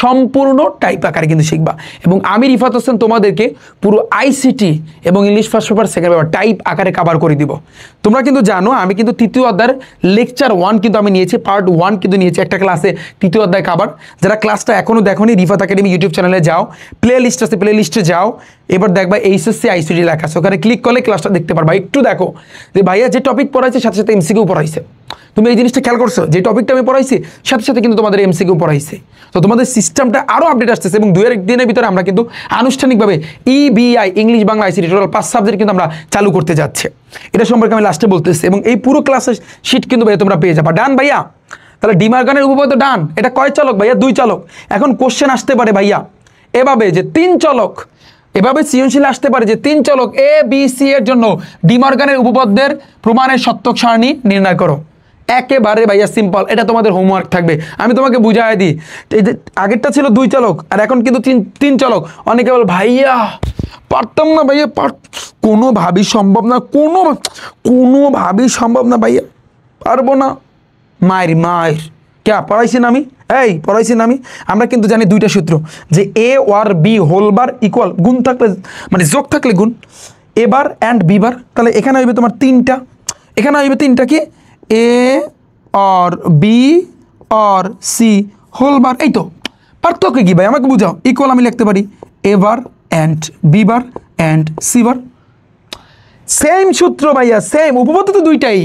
সম্পূর্ণ টাইপ আকারে কিন্তু শিখবা। এবং আমি রিফাত হোসেন তোমাদেরকে পুরো আইসিটি এবং English first paper, second paper type আকারে কভার করে দিব। তোমরা কিন্তু জানো আমি কিন্তু 3য় অধ্যায়ের লেকচার 1 কিন্তু আমি নিয়েছি, পার্ট 1 কিন্তু নিয়েছি একটা ক্লাসে, 3য় অধ্যায় কভার। যারা ক্লাসটা এখনও দেখোনি, রিফাত একাডেমি ইউটিউব চ্যানেলে যাও, প্লে লিস্ট আছে, প্লে লিস্টে যাও, এবার দেখবা এইচএসসি আইসিটি লেখা আছে, ওখানে ক্লিক করলে ক্লাসটা দেখতে পারবা। একটু দেখো যে ভাইয়া যে টপিক পড়াইছে সাথে সাথে এমসিকিউ পড়াইছে। তুমি এই জিনিসটা খেয়াল করছো, যে টপিকটা আমি পড়াইছি সাথে সাথে কিন্তু তোমাদের এমসিকিউ পড়াইছে। তো তোমাদের সিস্টেমটা আরও আপডেট আসতেছে এবং 2-1 দিনের ভিতরে আমরা কিন্তু আনুষ্ঠানিকভাবে EBI English Bangla ICT total 5 subject কিন্তু আমরা চালু করতে যাচ্ছি। এটা সম্পর্কে আমি লাস্টে বলতেছি এবং এই পুরো ক্লাসের শিট কিন্তু ভাইয়া তোমরা পেয়ে যাবা। ডান ভাইয়া? তাহলে ডিমার্গানের উপপাদ্য ডান। এটা কয় চলক ভাইয়া? 2 চলক। এখন কোশ্চেন আসতে পারে ভাইয়া এভাবে যে 3 চলক, এভাবে সৃজনশীল আসতে পারে যে 3 চলক এ বি সি এর জন্য ডিমার্গানের উপপাদ্যের প্রমাণের সত্যক সারণী নির্ণয় করো। একেবারে ভাইয়া সিম্পল, এটা তোমাদের হোমওয়ার্ক থাকবে। আমি তোমাকে বুঝাই দিই, এই যে আগেরটা ছিল 2 চলক আর এখন কিন্তু 3 চলক। অনেকে বল ভাইয়া পারতাম না ভাইয়া, কোনোভাবেই সম্ভব না, কোনোভাবেই সম্ভব না ভাইয়া, পারবো না। মায়ের ক্যা পড়াইছি না আমি? পড়াইছি না আমি? আমরা কিন্তু জানি 2টা সূত্র, যে A or B whole bar equal, গুণ থাকলে মানে যোগ থাকলে গুণ, এ বার অ্যান্ড বি বার। তাহলে এখানে হইবে তোমার 3টা, এখানে হইবে 3টা কি এ और বি और সি হোল বার। এই তো পার্থক্য কি ভাই আমাকে বুঝাও। ইকুয়াল আমি লিখতে পারি A bar and B bar and C bar. Same সূত্র ভাইয়া, সেম উপপাদ্য তো 2টাই।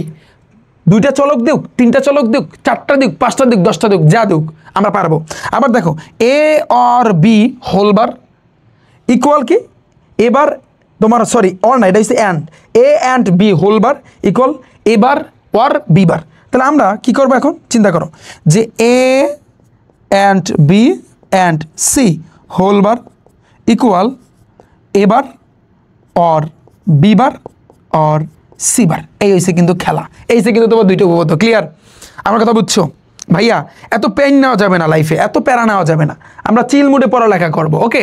2টা চলক দিক, 3টা চলক দিক, 4টা দিক, 5টা দিক, 10টা দিক, যা দিক আমরা পারবো। আবার দেখো এ और বি হোল বার ইকুয়াল কি এবার তোমার সরি অর না, এটা হচ্ছে and, A and B whole bar equal A bar or B bar. তাহলে আমরা কি করবো এখন চিন্তা করো, যে A and B and C whole bar equal A bar और বি বার और সি বার। এই হয়েছে কিন্তু খেলা, এই হচ্ছে কিন্তু তোমার 2টা উপপাদ্য। ক্লিয়ার? আমার কথা বুঝছো ভাইয়া? এত পেন নেওয়া যাবে না লাইফে, এত প্যারা নেওয়া যাবে না, আমরা চিল মুডে পড়ালেখা করবো। ওকে,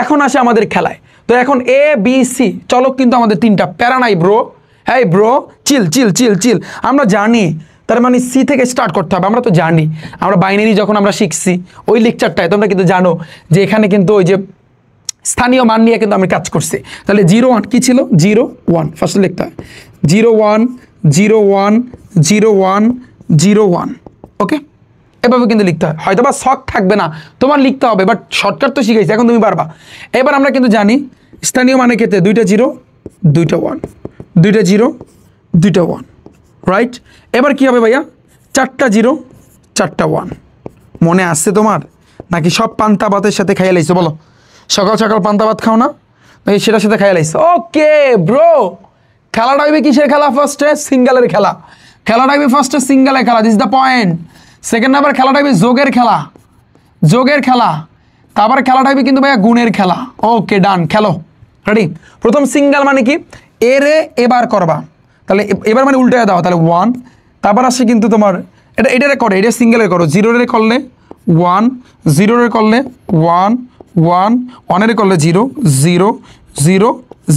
এখন আসে আমাদের খেলায়। তো এখন এ বি সি চলক কিন্তু আমাদের 3টা, প্যারা নাই ব্রো। হ্যাঁ ব্রো, চিল চিল চিল চিল। আমরা জানি, তার মানে সি থেকে স্টার্ট করতে হবে। আমরা তো জানি, আমরা বাইনারি যখন আমরা শিখছি ওই লেকচারটায় তোমরা কিন্তু জানো যে এখানে কিন্তু ওই যে স্থানীয় মান নিয়ে কিন্তু আমি কাজ করছি। তাহলে 0 1 কি ছিল? 0 1 ফার্স্টে লিখতে হয় 0 1 0 1 0 1 0 1। ওকে, এভাবে কিন্তু লিখতে হয়। হয়তো বা শখ থাকবে না, তোমার লিখতে হবে, বাট শর্টকাট তো শিখাইছি, এখন তুমি পারবা। এবার আমরা কিন্তু জানি স্থানীয় মানের ক্ষেত্রে 2টা 0 2টা 1, 2টা 0 2টা 1, রাইট? এবার কি হবে ভাইয়া? 4টা 0 4টা 1। মনে আসছে তোমার? নাকি সব পান্তা ভাতের সাথে খাইয়া লাইছো? বলো, সকাল সকাল পান্তা ভাত খাও না, নাকি সেটার সাথে খাইয়া লাইছো? ওকে ব্রো, খেলাটা হইবে কিসের খেলা? ফার্স্টে সিঙ্গেলের খেলা। খেলাটা হইবে ফার্স্টে সিঙ্গেলের খেলা, this the point. Second number খেলাটা হইবে যোগের খেলা, যোগের খেলা। তারপরে খেলাটা হইবে কিন্তু ভাইয়া গুণের খেলা। ওকে ডান, খেলো। রেডি? প্রথম সিঙ্গেল মানে কি? এরে এবার করবা, তাহলে এবার মানে উল্টে দাও, তাহলে 1। তারপর আসে কিন্তু তোমার এটারে করো, এটা সিঙ্গেলের করো। 0 করলে 1, 0 করলে 1 1, 1 করলে 0 0 0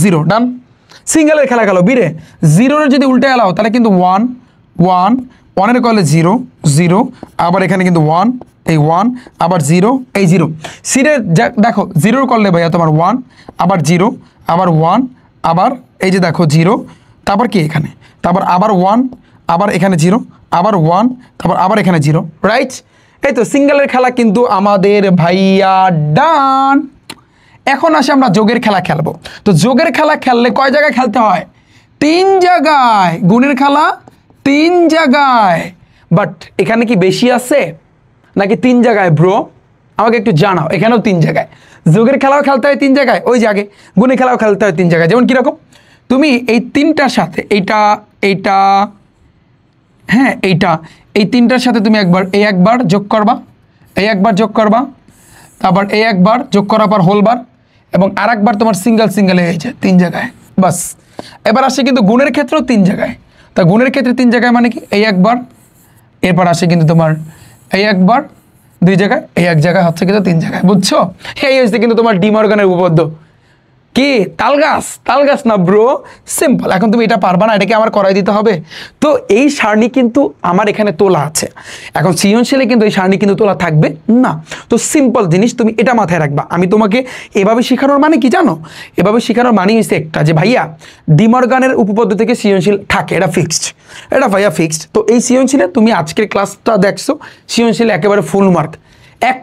0। ডান, সিঙ্গেলের খেলা খেলো। বিরে 0 যদি উল্টে এলাও তাহলে কিন্তু 1 1, 1 করলে 0 0, আবার এখানে কিন্তু 1 এই 1, আবার 0 এই 0। সিরে দেখো 0 করলে ভাইয়া তোমার 1, আবার 0, আবার 1, আবার এই যে দেখো 0, তারপর কি এখানে, তারপর আবার 1, আবার এখানে 0, আবার 1, তারপর আবার এখানে 0, রাইট? এই তো সিঙ্গেলের খেলা কিন্তু আমাদের ভাইয়া ডান। এখন আসে আমরা যোগের খেলা খেলবো। তো যোগের খেলা খেললে কয় জায়গায় খেলতে হয়? 3 জায়গায়। গুণের খেলা 3 জায়গায়। বাট এখানে কি বেশি আছে নাকি 3 জায়গায় ব্রো? আমাকে একটু জানাও। এখানেও 3 জায়গায়। যোগের খেলাও খেলতে হয় 3 জায়গায় ওই জায়গায়, গুণের খেলাও খেলতে হয় 3 জায়গায়। যেমন কীরকম? তুমি এই 3টার সাথে এইটা হ্যাঁ এইটা, এই 3টার সাথে তুমি একবার যোগ করবা, এই একবার যোগ করবা, তারপর এই একবার যোগ করার পর হোলবার, এবং আর একবার তোমার সিঙ্গেল হয়েছে 3 জায়গায়। বাস। এবার আসে কিন্তু গুণের ক্ষেত্রেও 3 জায়গায়। তা গুণের ক্ষেত্রে 3 জায়গায় মানে কি? এই একবার, এরপর আসে কিন্তু তোমার এই একবার 2 জায়গায়, এই এক জায়গায় হচ্ছে কিন্তু 3 জায়গায়। বুঝছো? এই হচ্ছে কিন্তু তোমার ডি মর্গানের উপপাদ্য। কি তালগাছ না ব্রো? সিম্পল। এখন তুমি এটা পারবা না, এটাকে আমার করাই দিতে হবে। তো এই সারণী কিন্তু আমার এখানে তোলা আছে। এখন সৃজনশীলে কিন্তু এই সারণী কিন্তু তোলা থাকবে না। তো সিম্পল জিনিস, তুমি এটা মাথায় রাখবা। আমি তোমাকে এভাবে শেখানোর মানে কি জানো? এভাবে শেখানোর মানে হচ্ছে একটা, যে ভাইয়া ডি মর্গানের উপপাদ্য থেকে সৃজনশীল থাকে, এটা ফিক্সড, এটা ভাইয়া ফিক্সড। তো এই সৃজনশীলে তুমি আজকের ক্লাসটা দেখছো, সৃজনশীলে একেবারে ফুল মার্ক, 1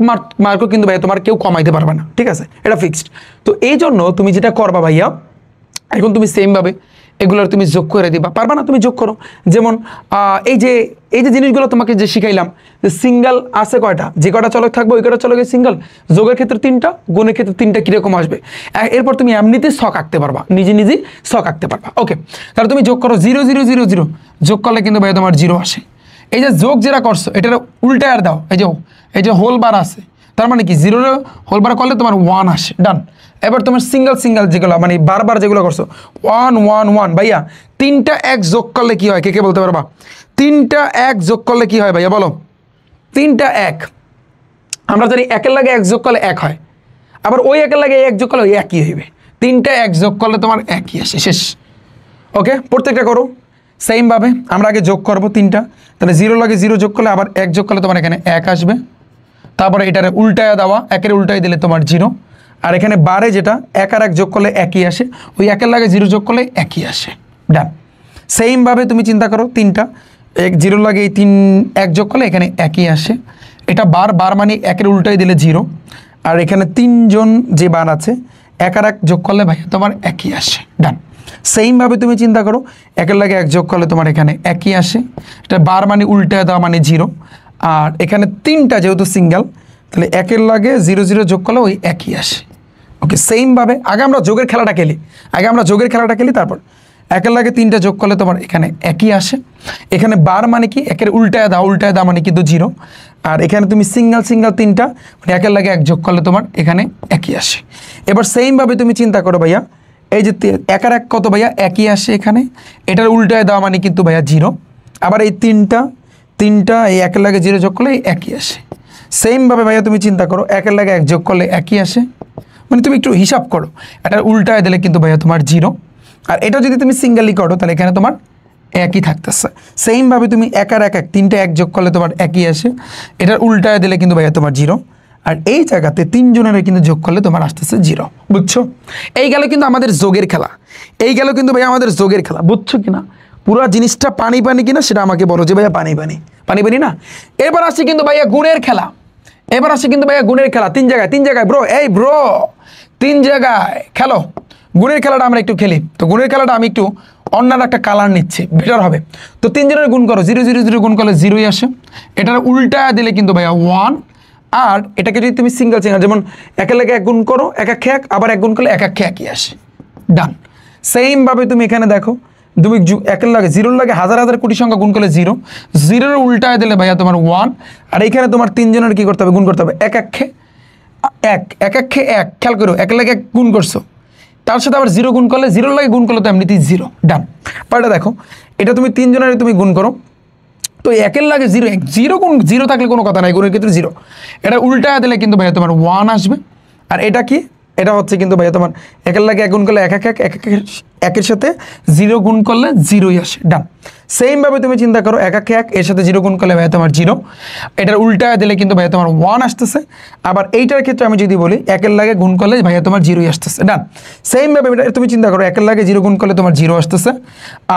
মার্কও কিন্তু ভাইয়া তোমার কেউ কমাইতে পারবে না, ঠিক আছে? এটা ফিক্সড। তো এই জন্য তুমি যেটা করবা ভাইয়া, এখন তুমি সেমভাবে এগুলোর তুমি যোগ করে দিবা, পারবা না? তুমি যোগ করো। যেমন এই যে জিনিসগুলো তোমাকে যে শিখাইলাম, যে সিঙ্গেল আছে কয়টা, যে কটা চলক থাকবে ওই কটা চলকে সিঙ্গেল, যোগের ক্ষেত্রে 3টা, গুণের ক্ষেত্রে 3টা, কীরকম আসবে। এরপর তুমি এমনিতেই ছক আঁকতে পারবা, নিজেই ছক আঁকতে পারবা। ওকে, তাহলে তুমি যোগ করো 0 0 0 0, যোগ করলে কিন্তু ভাই তোমার 0 আসে। এই যে যোগ যেটা করছো এটার উল্টায় আর দাও, এই যে হোল বার আছে, তার মানে কি 0 হোল বার করলে তোমার 1 আসে। ডান। এবার তোমার সিঙ্গেল যেগুলো মানে বারবার যেগুলো করছো 1 1 1, ভাইয়া 3টা 1 যোগ করলে কি হয়, কে বলতে পারবা? 3টা 1 যোগ করলে কি হয় ভাইয়া বলো? 3টা 1 আমরা জানি 1-এর লাগে 1 যোগ করলে 1 হয়, আবার ওই 1-এর লাগে 1 যোগ করলে ওই 1ই হইবে। 3টা 1 যোগ করলে তোমার 1ই আসে, শেষ। ওকে, প্রত্যেকটা করো সেমভাবে। আমরা আগে যোগ করবো 3টা, তাহলে 0 লাগে 0 যোগ করলে আবার 1 যোগ করলে তোমার এখানে 1 আসবে। তারপরে এটারে উল্টায় দেওয়া, 1-এর উল্টায় দিলে তোমার 0, আর এখানে বারে যেটা 1 আর 1 যোগ করলে 1ই আসে, ওই 1-এর লাগে 0 যোগ করলে 1ই আসে। ডান। সেমভাবে তুমি চিন্তা করো 3টা 0 লাগে এই 3 1 যোগ করলে এখানে 1ই আসে। এটা বার মানে 1-এর উল্টায় দিলে 0, আর এখানে 3জন যে বার আছে 1 আর 1 যোগ করলে ভাই তোমার 1ই আসে। ডান। সেমভাবে তুমি চিন্তা করো 1-এর লাগে 1 যোগ করলে তোমার এখানে 1ই আসে। এটা বার মানে উল্টায় দেওয়া মানে 0, আর এখানে 3টা যেহেতু সিঙ্গেল, তাহলে 1-এর লাগে 0 0 যোগ করলে ওই 1ই আসে। ওকে, সেমভাবে আগে আমরা যোগের খেলাটা খেলি, তারপর 1-এর লাগে 3টা যোগ করলে তোমার এখানে 1ই আসে। এখানে বার মানে কি 1-এর উল্টায় দাও মানে কিন্তু 0, আর এখানে তুমি সিঙ্গেল 3টা মানে 1-এর লাগে 1 যোগ করলে তোমার এখানে 1ই আসে। এবার সেমভাবে তুমি চিন্তা করো ভাইয়া, এই যে 1 আর 1 কত ভাইয়া 1ই আসে, এখানে এটার উল্টায় দেওয়া মানে কিন্তু ভাইয়া 0, আবার এই 3টা এই 1-এর লাগে 0 যোগ করলে 1ই আসে। সেমভাবে ভাইয়া তুমি চিন্তা করো 1-এর লাগে 1 যোগ করলে 1ই আসে, মানে তুমি একটু হিসাব করো, এটার উল্টায় দিলে কিন্তু ভাইয়া তোমার 0, আর এটা যদি তুমি সিঙ্গেলি করো তাহলে এখানে তোমার 1ই থাকতেছে। সেমভাবে তুমি 1 আর 1 3টা 1 যোগ করলে তোমার 1ই আসে, এটার উল্টায় দিলে কিন্তু ভাইয়া তোমার 0, আর এই জায়গাতে 3 জনের কিন্তু যোগ করলে তোমার আসতেছে 0। বুঝছো? এই গেল কিন্তু আমাদের যোগের খেলা, ভাইয়া আমাদের যোগের খেলা। বুঝছো কিনা? পুরো জিনিসটা পানি কিনা সেটা আমাকে বলো যে ভাইয়া পানি না। এবার আসি কিন্তু ভাইয়া গুণের খেলা, 3 জায়গায় ব্রো, এই ব্রো 3 জায়গায় খেলো। গুণের খেলাটা আমরা একটু খেলি। তো গুণের খেলাটা আমি একটু অন্য একটা কালার নিচ্ছি, বেটার হবে। তো 3 জনের গুণ করো, 0 0 0 গুণ করলে 0ই আসে, এটার উল্টা দিলে কিন্তু ভাইয়া 1, আর এটাকে যদি তুমি সিঙ্গেল যেমন 1-এর লাগে 1 গুণ করো 1 1 1, আবার 1 গুণ করলে 1 1 1ই আসে। ডান। সেমভাবে তুমি এখানে দেখো, তুমি 1-এর লাগে 0-এর লাগে হাজার কোটি সংখ্যা গুণ করলে 0 0-এর উল্টায় দিলে ভাইয়া তোমার 1, আর এইখানে তোমার 3 জনের কি করতে হবে, গুণ করতে হবে 1 1 1 1 1, খেয়াল করো 1-এর লাগে 1 গুণ করছো, তার সাথে আবার 0 গুণ করলে 0-এর লাগে গুণ করলে তো এমনিতেই 0। ডান। পাল্টা দেখো, এটা তুমি 3 জনের তুমি গুণ করো, তো 1-এর লাগে 0 গুণ 0 থাকলে কোনো কথা নাই, গুণের ক্ষেত্রে 0, এটা উল্টায় দিলে কিন্তু ভাইয়া তোমার 1 আসবে। আর এটা কি, এটা হচ্ছে কিন্তু ভাইয়া তোমার 1-এর লাগে 1 গুণ করলে 1 1 1 1-এর সাথে 0 গুণ করলে 0ই আসে। ডান। সেমভাবে তুমি চিন্তা করো 1 1 1 এর সাথে 0 গুণ করলে ভাইয়া তোমার 0, এটার উল্টায় দিলে কিন্তু ভাইয়া তোমার 1 আসতেছে। আবার এইটার ক্ষেত্রে আমি যদি বলি 1-এর লাগে গুণ করলে ভাইয়া তোমার 0ই আসতেছে। ডান। সেমভাবে এটা তুমি চিন্তা করো 1-এর লাগে 0 গুণ করলে তোমার 0 আসতেছে,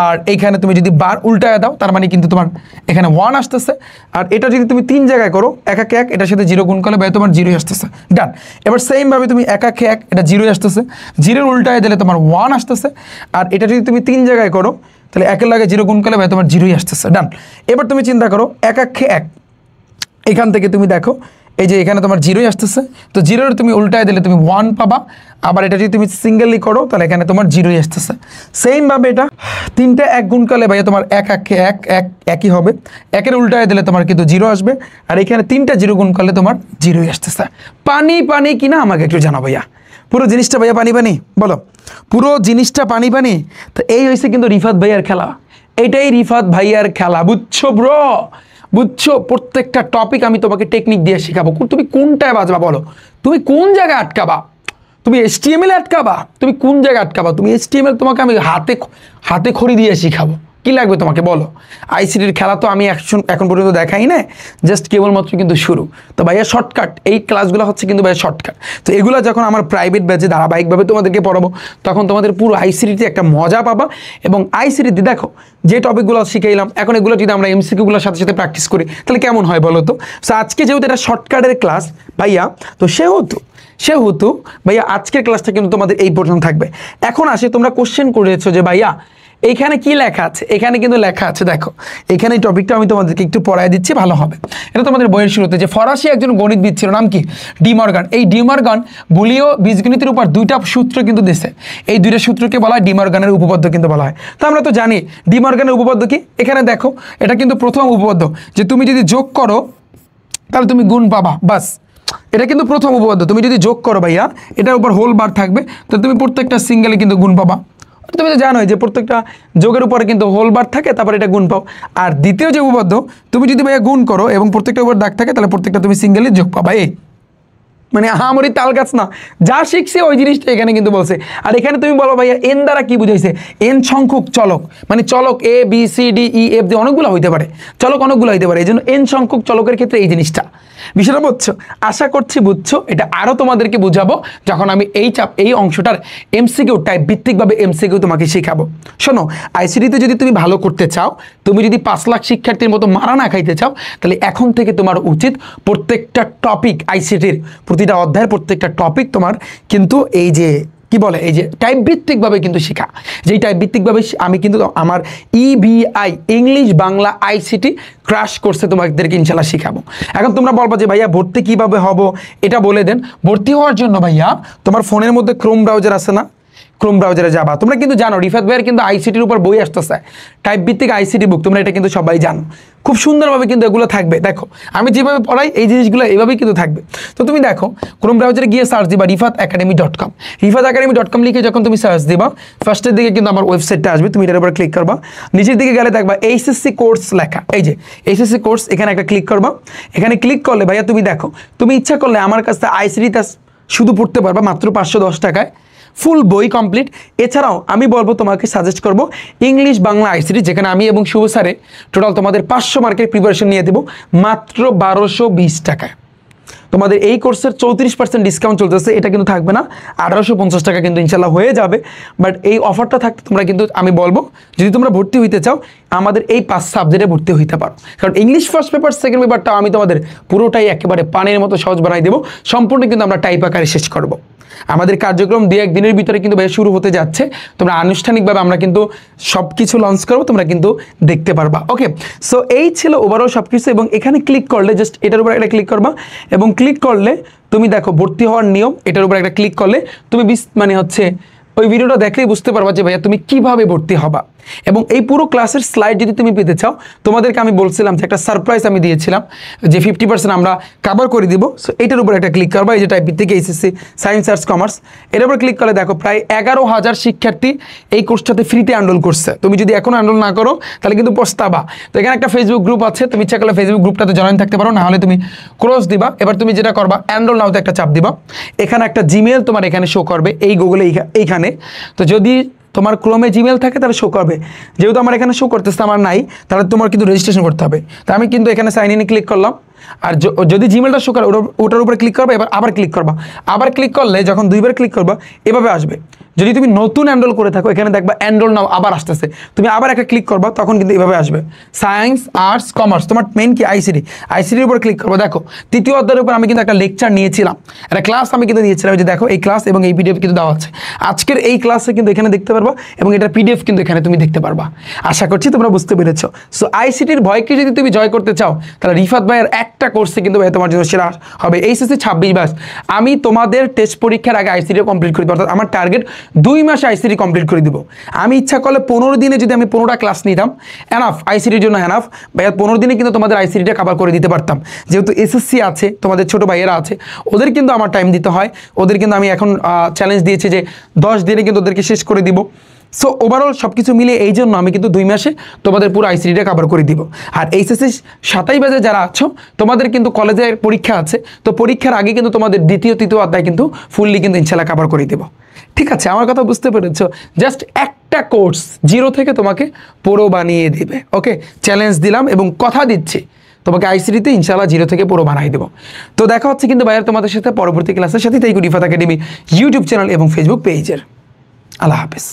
আর এইখানে তুমি যদি বার উল্টায় দাও তার মানে কিন্তু তোমার এখানে 1 আসতেছে। আর এটা যদি তুমি 3 জায়গায় করো 1 1 1 এটার সাথে 0 গুণ করলে ভাইয়া তোমার 0ই আসতেছে। ডান। এবার সেমভাবে তুমি 1 1 1 এটা 0ই আসতেছে, 0-এর উল্টায় দিলে তোমার 1 আসতেছে, আর এটা যদি তুমি 3 জায়গায় করো তাহলে 1-এর লাগে 0 গুণ করলে ভাই তোমার 0ই আসতেছে। ডান। এবার তুমি চিন্তা করো 1 1 1, এখান থেকে তুমি দেখো এই যে এখানে তোমার 0ই আসতেছে, তো 0-এর তুমি উল্টায় দিলে তুমি 1 পাবা, আবার এটা যদি তুমি সিঙ্গেলি করো তাহলে এখানে তোমার 0ই আসতেছে। সেমভাবে এটা 3টা 1 গুণ করলে ভাইয়া তোমার 1 1 1 1 একই হবে, 1-এর উল্টায় দিলে তোমার কিন্তু 0 আসবে, আর এখানে 3টা 0 গুণ করলে তোমার 0ই আসতেছে। পানি কিনা আমাকে একটু জানাও ভাইয়া, পুরো জিনিসটা ভাইয়া পানি বলো, পুরো জিনিসটা পানি তো এই হয়েছে কিন্তু রিফাত ভাইয়ার খেলা, এটাই রিফাত ভাইয়ার খেলা। বুঝছো ব্রো? বুঝছো? প্রত্যেকটা টপিক আমি তোমাকে টেকনিক দিয়ে শেখাবো, তুমি কোনটায় বাজবা বলো, তুমি কোন জায়গায় আটকাবা, তুমি HTML আটকাবা, তুমি কোন জায়গায় আটকাবা, তুমি HTML তোমাকে আমি হাতে খড়ি দিয়ে শিখাবো, কি লাগবে তোমাকে বলো। আইসিটির খেলা তো আমি এখন পর্যন্ত দেখাই না, জাস্ট কেবলমাত্র কিন্তু শুরু। তো ভাইয়া শর্টকাট, এই ক্লাসগুলো হচ্ছে কিন্তু ভাইয়া শর্টকাট। তো এগুলো যখন আমার প্রাইভেট ব্যাচে ধারাবাহিকভাবে তোমাদেরকে পড়াবো তখন তোমাদের পুরো আইসিটিতে একটা মজা পাবা, এবং আইসিটিতে দেখো যে টপিকগুলো শিখাইলাম এখন এগুলো যদি আমরা MCQগুলোর সাথে সাথে প্র্যাকটিস করি তাহলে কেমন হয় বলো তো। সো আজকে যেহেতু এটা শর্টকাটের ক্লাস ভাইয়া, তো সেহেতু ভাইয়া আজকের ক্লাসটা কিন্তু তোমাদের এই পর্যন্ত থাকবে। এখন আসে তোমরা কোশ্চেন করেছো যে ভাইয়া এইখানে কি লেখা আছে? এখানে কিন্তু লেখা আছে, দেখো এখানে এই টপিকটা আমি তোমাদেরকে একটু পড়ায় দিচ্ছি, ভালো হবে। এটা তোমাদের বইয়ের শুরুতে, যে ফরাসি একজন গণিতবিদ ছিল, নাম কি? D Morgan. এই ডি মর্গান বুলীয় বীজগণিতের উপর দুইটা সূত্র কিন্তু দিছে, এই দুইটা সূত্রকে বলা হয় ডি মর্গানের উপপাদ্য কিন্তু বলা হয়। তো আমরা তো জানি ডি মর্গানের উপপাদ্য কি। এখানে দেখো এটা কিন্তু প্রথম উপপাদ্য, যে তুমি যদি যোগ করো তাহলে তুমি গুণ পাবা, বাস। এটা কিন্তু প্রথম উপপাদ্য, তুমি যদি যোগ করো ভাইয়া, এটার উপর হোল বার থাকবে, তো তুমি প্রত্যেকটা সিঙ্গেলে কিন্তু গুণ পাবা। তুমি তো জানোই যে প্রত্যেকটা যোগের উপরে কিন্তু হোল বার থাকে, তারপর এটা গুণ পাও। আর দ্বিতীয় যে উপপাদ্য, তুমি যদি ভাইয়া গুণ করো এবং প্রত্যেকটা উপর দাগ থাকে, তাহলে প্রত্যেকটা তুমি সিঙ্গেলে যোগ পাবা। এই মানে আমারই তাল গাছ না, যা শিখছে ওই জিনিসটা এখানে কিন্তু বলছে। আর এখানে তুমি বলো ভাইয়া এন দ্বারা কি বুঝাইছে? এন সংখ্যক চলক, মানে চলক A B C D E F G অনেকগুলো হইতে পারে, চলক অনেকগুলো হইতে পারে, এই জন্য এন সংখ্যক চলকের ক্ষেত্রে এই জিনিসটা। বিষয়টা বুঝছো? আশা করছি বুঝছো। এটা আরও তোমাদেরকে বুঝাবো যখন আমি এই অংশটার এমসিকিউ টাইপ ভিত্তিকভাবে এমসিকিউ তোমাকে শেখাবো। শোনো, আইসিটিতে যদি তুমি ভালো করতে চাও, তুমি যদি 5 লাখ শিক্ষার্থীর মতো মারা না খাইতে চাও, তাহলে এখন থেকে তোমার উচিত প্রত্যেকটা টপিক, আইসিটির প্রতিটা অধ্যায়ের প্রত্যেকটা টপিক তোমার কিন্তু এই যে কি বলে, এই যে টাইপ ভিত্তিকভাবে কিন্তু শেখা। যেই টাইপ ভিত্তিকভাবে আমি কিন্তু আমার EBI English Bangla ICT crash কোর্সে তোমাদেরকে ইনশাল্লাহ শিখাবো। এখন তোমরা বলবো যে ভাইয়া ভর্তি কিভাবে হব, এটা বলে দেন। ভর্তি হওয়ার জন্য ভাইয়া তোমার ফোনের মধ্যে ক্রোম ব্রাউজার আছে না, ক্রোম ব্রাউজারে যাবা। তোমরা কিন্তু জানো রিফাত ভাইয়ের কিন্তু আইসিটির উপর বই আসতেছে, টাইপ ভিত্তিক আইসিটি বুক, তোমরা এটা কিন্তু সবাই জানো। খুব সুন্দরভাবে কিন্তু এগুলো থাকবে। দেখো আমি যেভাবে পড়াই এই জিনিসগুলো এইভাবেই কিন্তু থাকবে। তো তুমি দেখো ক্রোম ব্রাউজারে গিয়ে সার্চ দিবা rifatacademy.com, rifatacademy.com লিখে যখন তুমি সার্চ দিবা, ফার্স্টের দিকে কিন্তু আমার ওয়েবসাইটটা আসবে, তুমি এটার উপর ক্লিক করবা। নিচের দিকে গেলে দেখবা এইচএসসি কোর্স লেখা, এই যে এইচএসসি কোর্স, এখানে একটা ক্লিক করবা। এখানে ক্লিক করলে ভাইয়া তুমি দেখো, তুমি ইচ্ছা করলে আমার কাছে আইসিটিটা শুধু পড়তে পারবা মাত্র 510 টাকায়, ফুল বই কমপ্লিট। এছাড়াও আমি বলবো, তোমাকে সাজেস্ট করব ইংলিশ বাংলা আইসিটি, যেখানে আমি এবং শুভ স্যারে টোটাল তোমাদের 500 মার্কের প্রিপারেশন নিয়ে দেবো মাত্র 1220 টাকায়। তোমাদের এই কোর্সের 34% ডিসকাউন্ট চলতেছে, এটা কিন্তু থাকবে না, 1850 টাকা কিন্তু ইনশাল্লাহ হয়ে যাবে। বাট এই অফারটা থাকতে তোমরা কিন্তু আমি বলবো, যদি তোমরা ভর্তি হইতে চাও আমাদের এই 5 সাবজেক্টে ভর্তি হইতে পারো। কারণ ইংলিশ ফার্স্ট পেপার, সেকেন্ড পেপারটা আমি তোমাদের পুরোটাই একেবারে পানির মতো সহজ বানাই দেবো, সম্পূর্ণ কিন্তু আমরা টাইপ আকারে শেষ করবো। আমাদের কার্যক্রম 2-1 দিনের ভিতরে কিন্তু ভাই শুরু হতে যাচ্ছে। তোমরা আনুষ্ঠানিকভাবে আমরা কিন্তু সব কিছু লঞ্চ করবো, তোমরা কিন্তু দেখতে পারবা। ওকে, সো এই ছিল ওভারঅল সব কিছু। এবং এখানে ক্লিক করলে জাস্ট এটার উপর একটা ক্লিক করবা, এবং ক্লিক করলে তুমি দেখো ভর্তি হওয়ার নিয়ম, এটার উপর একটা ক্লিক করলে তুমি মানে হচ্ছে ওই ভিডিওটা দেখলেই বুঝতে পারবা যে ভাইয়া তুমি কিভাবে ভর্তি হবা। এবং এই পুরো ক্লাসের স্লাইড যদি তুমি পেতে চাও, তোমাদেরকে আমি বলছিলাম যে একটা সারপ্রাইজ আমি দিয়েছিলাম যে 50% আমরা কভার করে দিব। সো এটার উপর একটা ক্লিক করবা, এই যে টাইপ থেকে এইচএসসি সায়েন্স আর্টস কমার্স, এটার উপর ক্লিক করলে দেখো প্রায় 11,000 শিক্ষার্থী এই কোর্সটাতে ফ্রিতে এনরোল করছে। তুমি যদি এখনো এনরোল না করো তাহলে কিন্তু পস্তাবা। তো এখানে একটা ফেসবুক গ্রুপ আছে, তুমি ইচ্ছা করলে ফেসবুক গ্রুপটাতে জয়েন থাকতে পারো, না হলে তুমি ক্লোজ দিবা। এবার তুমি যেটা করবা, এনরোল নাওতে একটা চাপ দিবা, এখানে একটা জিমেল তোমার এখানে শো করবে, এই গুগলে এইখানে। তো যদি তোমার ক্রোমে জিমেল থাকে তাহলে শো করবে, যেহেতু আমার এখানে শো করতেছে আমার নাই, তাহলে তোমার কিন্তু রেজিস্ট্রেশন করতে হবে। তো আমি কিন্তু এখানে সাইন ইনে ক্লিক করলাম। আর যদি জিমেলটা শো করে ওটার উপরে ক্লিক করবা, এবার আবার ক্লিক করবা। আবার ক্লিক করলে যখন 2বার ক্লিক করবা এভাবে আসবে। যদি তুমি নতুন এনরোল করে থাকো, এখানে দেখবা এনরোল নাও আবার আসতেছে, তুমি আবার একটা ক্লিক করবা, তখন কিন্তু এভাবে আসবে সায়েন্স আর্টস কমার্স। তোমার মেন কি আইসিটি, আইসিটির উপর ক্লিক করবো। দেখো 3য় অধ্যায়ের উপর আমি কিন্তু একটা লেকচার নিয়েছিলাম, একটা ক্লাস আমি কিন্তু নিয়েছিলাম। যে দেখো এই ক্লাস এবং এই পিডিএফ কিন্তু দেওয়া আছে, আজকের এই ক্লাসে কিন্তু এখানে দেখতে পারবা, এবং এটার পিডিএফ কিন্তু এখানে তুমি দেখতে পারবা। আশা করছি তোমরা বুঝতে পেরেছো। সো আইসিটির ভয়কে যদি তুমি জয় করতে চাও, তাহলে রিফাত ভাইয়ের একটা কোর্সে কিন্তু ভাই তোমার জন্য সেরা হবে। HSC 26 batch. আমি তোমাদের টেস্ট পরীক্ষার আগে আইসিটি কমপ্লিট করি, অর্থাৎ আমার টার্গেট 2 মাসে আইসিটি কমপ্লিট করে দিব। আমি ইচ্ছা করলে 15 দিনে যদি আমি 15টা ক্লাস নিতাম, এনাফ আইসিটির জন্য এনাফ ভাইয়া, 15 দিনে কিন্তু তোমাদের আইসিটিটা কভার করে দিতে পারতাম। যেহেতু এসএসসি আছে, তোমাদের ছোট ভাইয়েরা আছে, ওদের কিন্তু আমার টাইম দিতে হয়। ওদের কিন্তু আমি এখন চ্যালেঞ্জ দিয়েছি যে 10 দিনে কিন্তু ওদেরকে শেষ করে দিব। সো ওভারঅল সব কিছু মিলিয়ে এই জন্য আমি কিন্তু 2 মাসে তোমাদের পুরো আইসিটিটা কভার করে দিব। আর এইচএসসি 27 ব্যাচে যারা আছো, তোমাদের কিন্তু কলেজের পরীক্ষা আছে, তো পরীক্ষার আগে কিন্তু তোমাদের 2য় 3য় অধ্যায় কিন্তু ফুললি কিন্তু ইনশাল্লাহ কভার করে দেবো। ঠিক আছে, আমার কথা বুঝতে পেরেছো? জাস্ট একটা কোর্স 0 থেকে তোমাকে পুরো বানিয়ে দেবে। ওকে, চ্যালেঞ্জ দিলাম এবং কথা দিচ্ছি তোমাকে আইসিটিতে ইনশাল্লাহ 0 থেকে পুরো বানাই দেবো। তো দেখা হচ্ছে কিন্তু ভাইয়ার তোমাদের সাথে পরবর্তী ক্লাসের সাথে, তাই রিফাত একাডেমি ইউটিউব চ্যানেল এবং ফেসবুক পেজের। আল্লাহ হাফেজ।